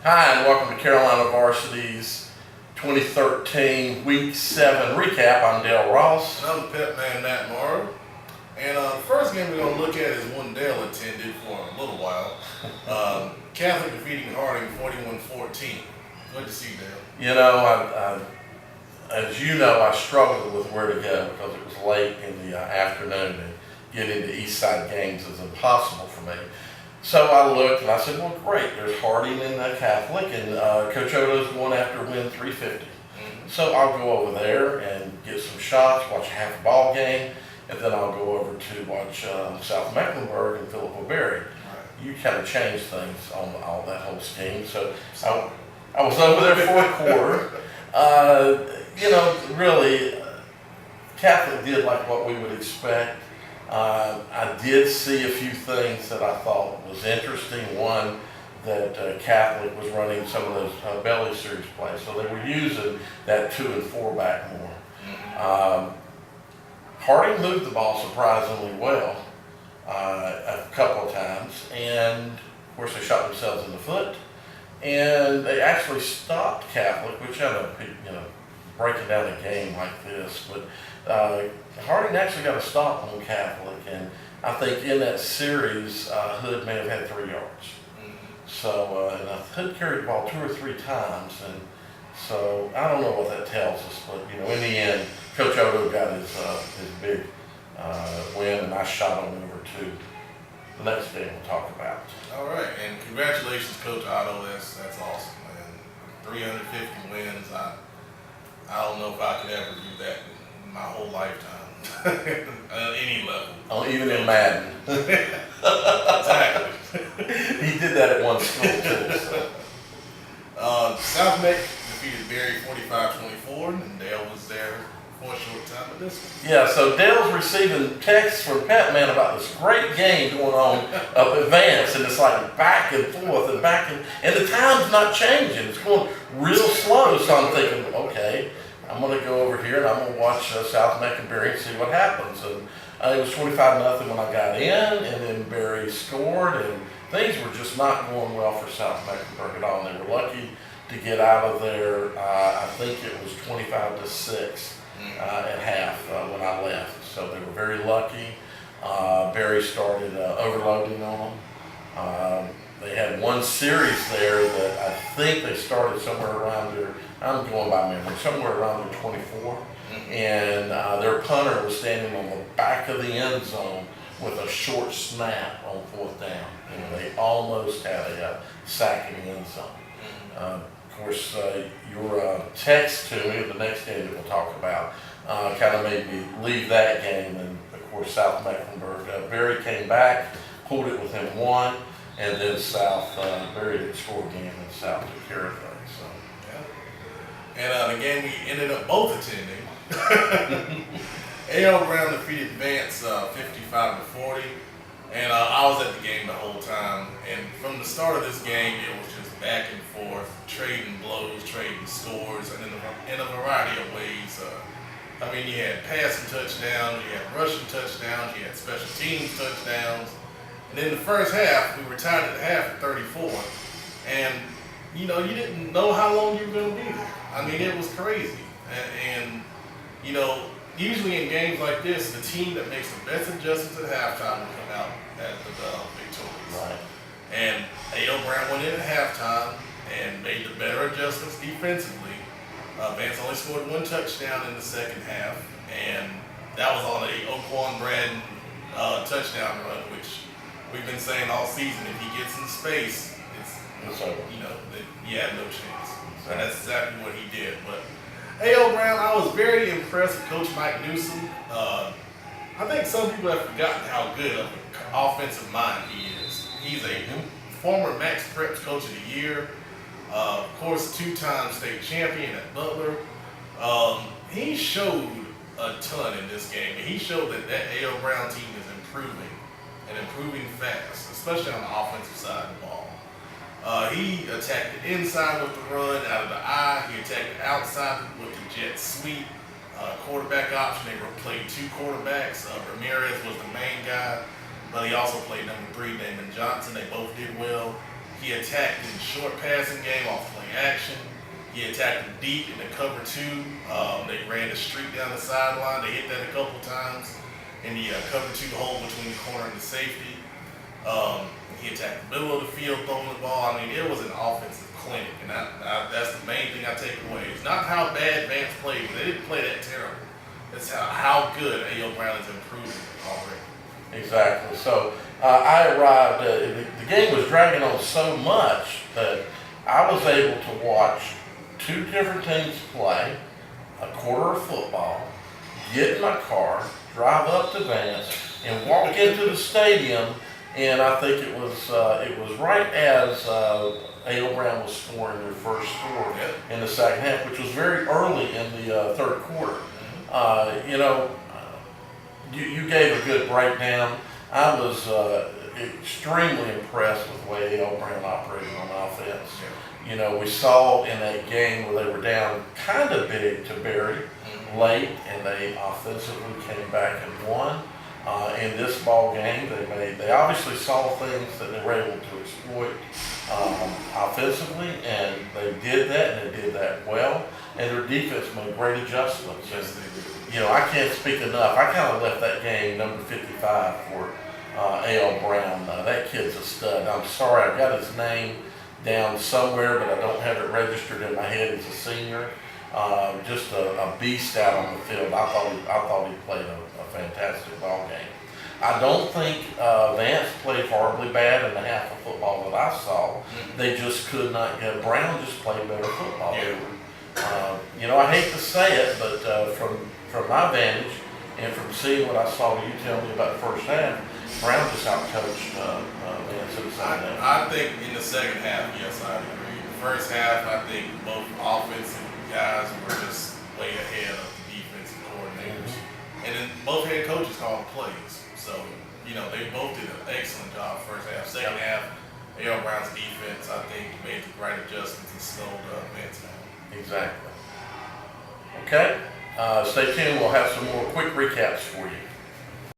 Hi, and welcome to Carolina Varsity's 2013 Week 7 recap. I'm Dale Ross. And I'm the pep man, Matt Morrow. And the first game we're going to look at is one Dale attended for a little while. Catholic defeating Harding 41-14. Good to see, Dale. You know, as you know, I struggled with where to go because it was late in the afternoon, and getting to East Side games is impossible for me. So I looked and I said, well, great, there's Harding and Catholic, and Coach Odo's going after win 350. So I'll go over there and get some shots, watch a half ball game, and then I'll go over to watch South Mecklenburg and Phillip. You kind of change things on all that whole scheme. So I was over there for a quarter. Really, Catholic did like what we would expect. I did see a few things that I thought was interesting. One, that Catholic was running some of those belly series plays, so they were using that 2 and 4 back more. Harding moved the ball surprisingly well a couple of times, and of course they shot themselves in the foot, and they actually stopped Catholic, which ended up, breaking down a game like this, but Harding actually got a stop on Catholic, and I think in that series, Hood may have had 3 yards. So, and Hood carried the ball 2 or 3 times, and so I don't know what that tells us, but in the end, Coach Odo got his big win, and I shot him over to the next game we'll talk about. All right, and congratulations, Coach Otto. That's awesome, man. 350 wins. I don't know if I could ever do that in my whole lifetime. At any level. Oh, even in Madden. Exactly. He did that at one school too. So. South Meck defeated Berry 45-24, and Dale was there for a short time with this one. Yeah, so Dale's receiving texts from Pep Man about this great game going on up at Vance, and it's like back and forth and back and the time's not changing. It's going real slow, so I'm thinking, okay, I'm going to go over here and I'm going to watch South Mecklenburg and see what happens. And it was 25-0 when I got in, and then Berry scored, and things were just not going well for South Mecklenburg at all. And they were lucky to get out of there. I think it was 25-6 at half when I left. So they were very lucky. Berry started overloading on them. They had one series there that I think they started somewhere around their, I'm going by memory, somewhere around their 24. And their punter was standing on the back of the end zone with a short snap on 4th down. They almost had a sack in the end zone. Of course, your text to me, the next game that we'll talk about, kind of made me leave that game. And of course, South Mecklenburg, Berry came back, pulled it within 1. And then South, Berry didn't score again, and South took care of things. So. Yeah. And the game we ended up both attending. A.L. Brown defeated Vance 55-40. And I was at the game the whole time. And from the start of this game, it was just back and forth, trading blows, trading scores, and in a variety of ways. You had passing touchdowns, you had rushing touchdowns, you had special teams touchdowns. And in the first half, we were tied at half at 34. And, you didn't know how long you were going to be there. It was crazy. And usually in games like this, the team that makes the best adjustments at halftime will come out as the victorious. Right. And A.O. Brown went in at halftime and made the better adjustments defensively. Vance only scored 1 touchdown in the second half, and that was on a Oquan Braden touchdown run, which we've been saying all season, if he gets in space, it's over. You have no chance. And that's exactly what he did. But A.O. Brown, I was very impressed with Coach Mike Newsom. I think some people have forgotten how good of an offensive mind he is. He's a former Max Preps Coach of the Year. Of course, 2-time state champion at Butler. He showed a ton in this game. He showed that A.O. Brown team is improving. And improving fast, especially on the offensive side of the ball. He attacked the inside with the run, out of the eye. He attacked the outside with the jet sweep. Quarterback option, they played 2 quarterbacks. Ramirez was the main guy, but he also played number 3, Damon Johnson. They both did well. He attacked in the short passing game off play action. He attacked them deep in the cover 2. They ran a streak down the sideline. They hit that a couple times in the cover 2 hole between the corner and the safety. He attacked the middle of the field, throwing the ball. I mean, it was an offensive clinic, and that's the main thing I take away. It's not how bad Vance played, but they didn't play that terrible. It's how good A.O. Brown is improving already. Exactly. So I arrived, the game was dragging on so much that I was able to watch 2 different teams play, a quarter of football, get in my car, drive up to Vance, and walk into the stadium. And I think it was right as A.O. Brown was scoring their first score in the second half, which was very early in the third quarter. You know, you gave a good breakdown. I was extremely impressed with the way A.O. Brown operated on offense. You know, we saw in that game where they were down kind of big to Barry late, and they offensively came back and won. In this ball game, they obviously saw things that they were able to exploit offensively, and they did that, and they did that well. And their defense made great adjustments. Yes, they did. You know, I can't speak enough. I kind of left that game number 55 for A.O. Brown. That kid's a stud. I'm sorry, I've got his name down somewhere, but I don't have it registered in my head. He's a senior. Just a beast out on the field. I thought he played a fantastic ball game. I don't think Vance played horribly bad in the half of football that I saw. They just could not get. Brown just played better football. You know, I hate to say it, but from my vantage and from seeing what I saw you tell me about the first half, Brown just outcoached Vance in the second half. I think in the second half, yes, I agree. The first half, I think both offensive guys were just way ahead of the defensive coordinators. And then both head coaches called plays. So, you know, they both did an excellent job first half. Second half, A.O. Brown's defense, I think, made the right adjustments and slowed Vance down. Exactly. Okay. Stay tuned. We'll have some more quick recaps for you.